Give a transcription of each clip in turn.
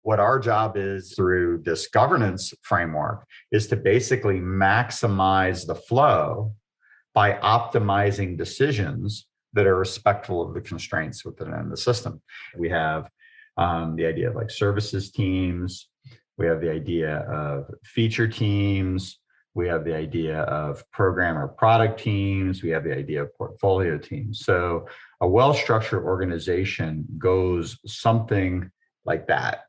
what our job is through this governance framework is to basically maximize the flow by optimizing decisions that are respectful of the constraints within the system. We have the idea of like services teams. We have the idea of feature teams. We have the idea of program or product teams. We have the idea of portfolio teams. So a well-structured organization goes something like that.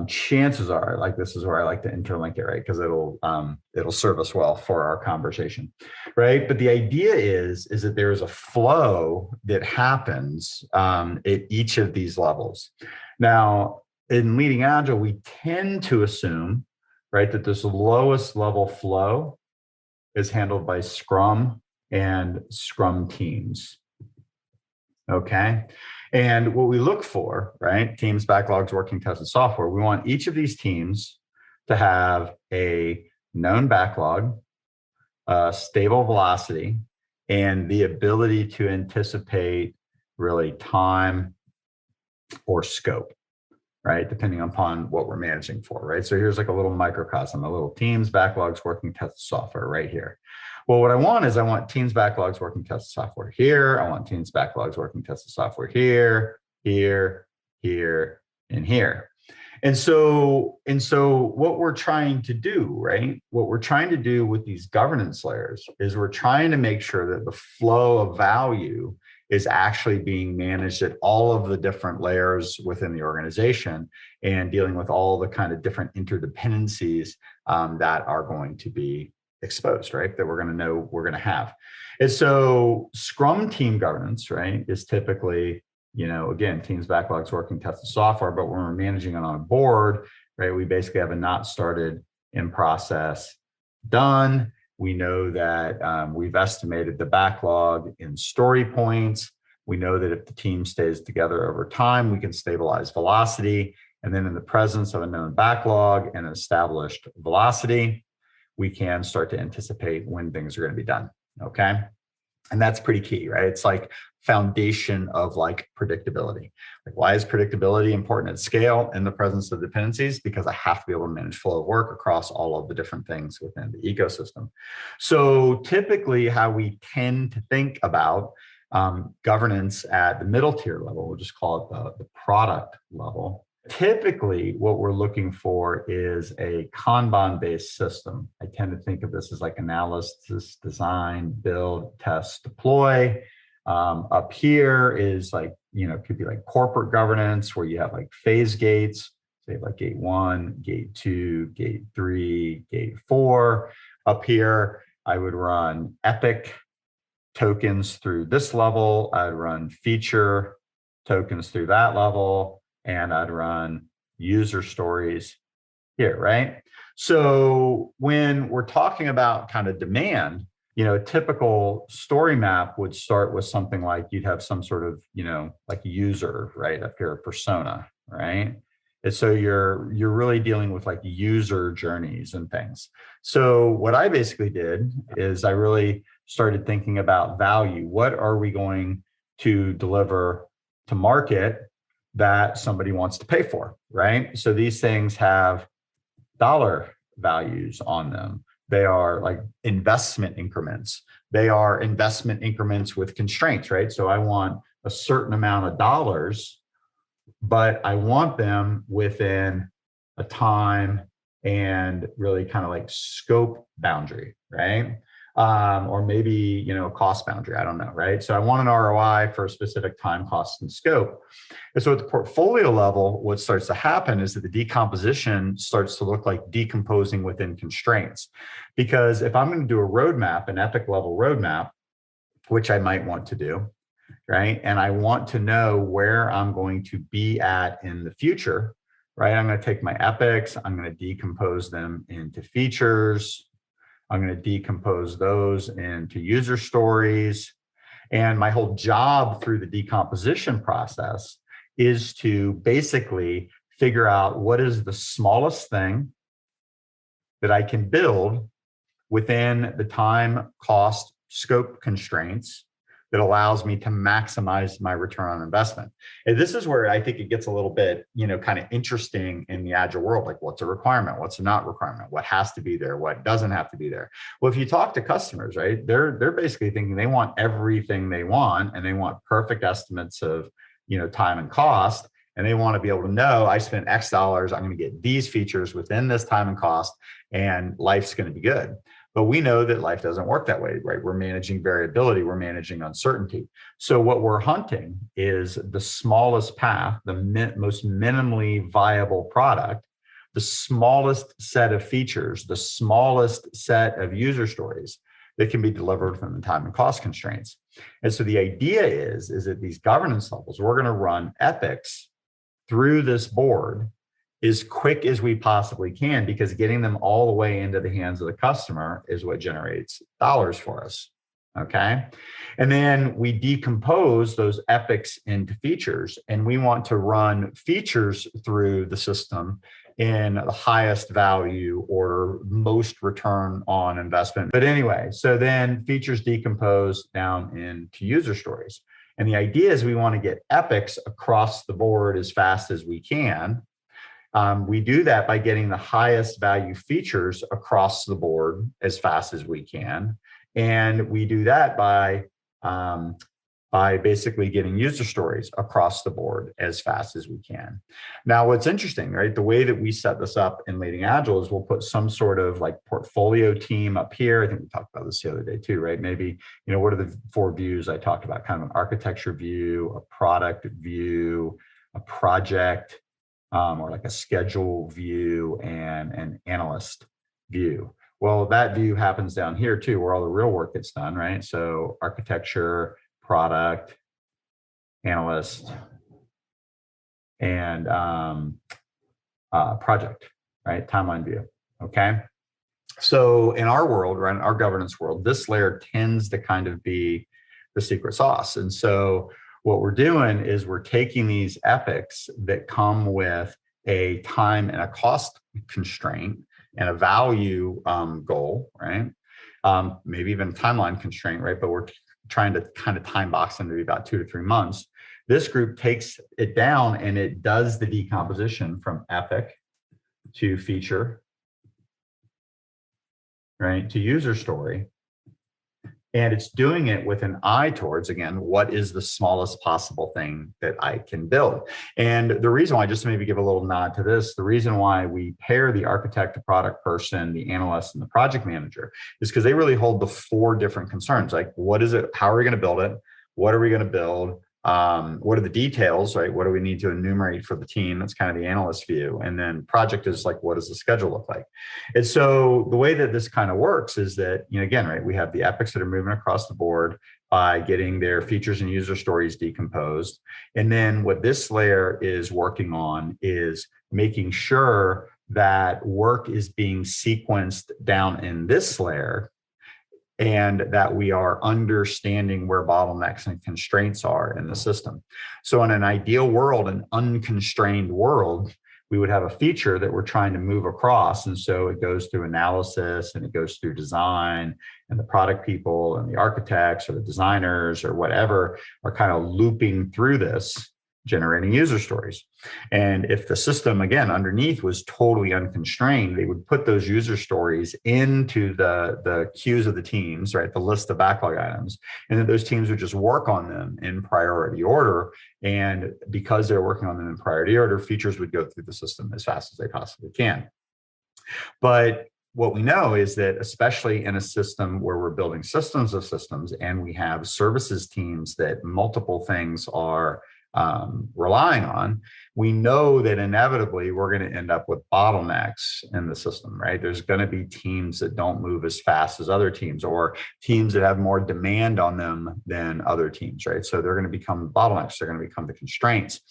Chances are, like this is where I like to interlink it, right? Because it'll serve us well for our conversation, right? But the idea is that there is a flow that happens at each of these levels. Now, in Leading Agile, we tend to assume, right, that this lowest level flow is handled by Scrum and Scrum teams. Okay. And what we look for, right, teams, backlogs, working tests, and software, we want each of these teams to have a known backlog, stable velocity, and the ability to anticipate really time or scope, right, depending upon what we're managing for, right? So here's like a little microcosm, a little teams, backlogs, working tests, software right here. Well, what I want teams, backlogs, working tests, software here. I want teams, backlogs, working tests, software here, here, here, and here. And so what we're trying to do, right? What we're trying to do with these governance layers is we're trying to make sure that the flow of value is actually being managed at all of the different layers within the organization and dealing with all the kind of different interdependencies that are going to be exposed, right? That we're going to know we're going to have. And so Scrum team governance, right, is typically, again, teams, backlogs, working tests, software, but when we're managing it on a board, right, we basically have a not started, in process, done. We know that we've estimated the backlog in story points. We know that if the team stays together over time, we can stabilize velocity. And then in the presence of a known backlog and an established velocity, we can start to anticipate when things are going to be done, okay? And that's pretty key, right? It's like foundation of like predictability. Like, why is predictability important at scale in the presence of dependencies? Because I have to be able to manage flow of work across all of the different things within the ecosystem. So typically how we tend to think about governance at the middle tier level, we'll just call it the product level. Typically, what we're looking for is a Kanban-based system. I tend to think of this as like analysis, design, build, test, deploy. Up here is like, could be like corporate governance where you have like phase gates. So you have like gate 1, gate 2, gate 3, gate 4. Up here, I would run epic tokens through this level. I'd run feature tokens through that level. And I'd run user stories here, right? So when we're talking about kind of demand, a typical story map would start with something like you'd have some sort of, like user, right? Up here, persona, right? And so you're really dealing with like user journeys and things. So what I basically did is I really started thinking about value. What are we going to deliver to market that somebody wants to pay for, right? So these things have dollar values on them. They are like investment increments. They are investment increments with constraints, right? So I want a certain amount of dollars, but I want them within a time and really kind of like scope boundary, right? Or maybe, cost boundary, I don't know, right? So I want an ROI for a specific time, cost, and scope. And so at the portfolio level, what starts to happen is that the decomposition starts to look like decomposing within constraints. Because if I'm going to do a roadmap, an epic level roadmap, which I might want to do, right? And I want to know where I'm going to be at in the future, right? I'm going to take my epics, I'm going to decompose them into features, I'm going to decompose those into user stories. And my whole job through the decomposition process is to basically figure out what is the smallest thing that I can build within the time, cost, scope constraints that allows me to maximize my return on investment. And this is where I think it gets a little bit, kind of interesting in the Agile world. Like, what's a requirement? What's a not requirement? What has to be there? What doesn't have to be there? Well, if you talk to customers, right, they're basically thinking they want everything they want, and they want perfect estimates of, time and cost. And they want to be able to know, I spent X dollars, I'm going to get these features within this time and cost, and life's going to be good. But we know that life doesn't work that way, right? We're managing variability, we're managing uncertainty. So what we're hunting is the smallest path, the most minimally viable product, the smallest set of features, the smallest set of user stories that can be delivered from the time and cost constraints. And so the idea is at these governance levels, we're going to run epics through this board as quick as we possibly can, because getting them all the way into the hands of the customer is what generates dollars for us. Okay. And then we decompose those epics into features, and we want to run features through the system in the highest value or most return on investment. But anyway, so then features decompose down into user stories. And the idea is we want to get epics across the board as fast as we can. We do that by getting the highest value features across the board as fast as we can. And we do that by basically getting user stories across the board as fast as we can. Now, what's interesting, right? The way that we set this up in LeadingAgile is we'll put some sort of like portfolio team up here. I think we talked about this the other day too, right? Maybe, what are the 4 views I talked about? Kind of an architecture view, a product view, a project, or like a schedule view, and an analyst view. Well, that view happens down here too, where all the real work gets done, right? So architecture, product, analyst, and project, right? Timeline view, okay? So in our world, right, in our governance world, this layer tends to kind of be the secret sauce. And so what we're doing is we're taking these epics that come with a time and a cost constraint and a value goal, right? Maybe even a timeline constraint, right? But we're trying to kind of time box them to be about 2 to 3 months. This group takes it down and it does the decomposition from epic to feature, right, to user story. And it's doing it with an eye towards, again, what is the smallest possible thing that I can build? And the reason why, just to maybe give a little nod to this, the reason why we pair the architect, the product person, the analyst, and the project manager is because they really hold the 4 different concerns. Like, what is it? How are we going to build it? What are we going to build? What are the details, right? What do we need to enumerate for the team? That's kind of the analyst view. And then project is like, what does the schedule look like? And so the way that this kind of works is that, again, right, we have the epics that are moving across the board by getting their features and user stories decomposed. And then what this layer is working on is making sure that work is being sequenced down in this layer, and that we are understanding where bottlenecks and constraints are in the system. So in an ideal world, an unconstrained world, we would have a feature that we're trying to move across. And so it goes through analysis and it goes through design, and the product people and the architects or the designers or whatever are kind of looping through this, generating user stories. And if the system, again, underneath was totally unconstrained, they would put those user stories into the queues of the teams, right? The list of backlog items. And then those teams would just work on them in priority order. And because they're working on them in priority order, features would go through the system as fast as they possibly can. But what we know is that, especially in a system where we're building systems of systems, and we have services teams that multiple things are relying on, we know that inevitably we're going to end up with bottlenecks in the system, right? There's going to be teams that don't move as fast as other teams, or teams that have more demand on them than other teams, right? So they're going to become bottlenecks, they're going to become the constraints.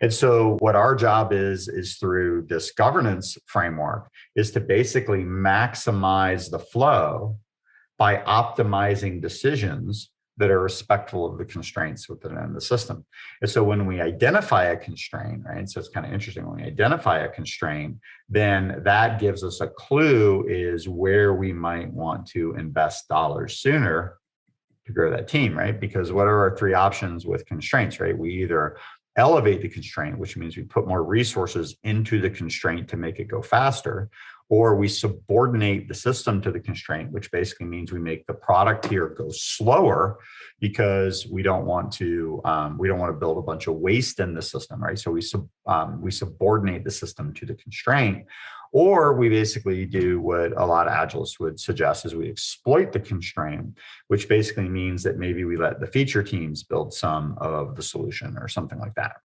And so what our job is through this governance framework is to basically maximize the flow by optimizing decisions that are respectful of the constraints within the system. And so when we identify a constraint, right, so it's kind of interesting, when we identify a constraint, then that gives us a clue is where we might want to invest dollars sooner to grow that team, right? Because what are our three options with constraints, right? We either elevate the constraint, which means we put more resources into the constraint to make it go faster, or we subordinate the system to the constraint, which basically means we make the product here go slower because we don't want to build a bunch of waste in the system, right? So we subordinate the system to the constraint. Or we basically do what a lot of Agilists would suggest is we exploit the constraint, which basically means that maybe we let the feature teams build some of the solution or something like that,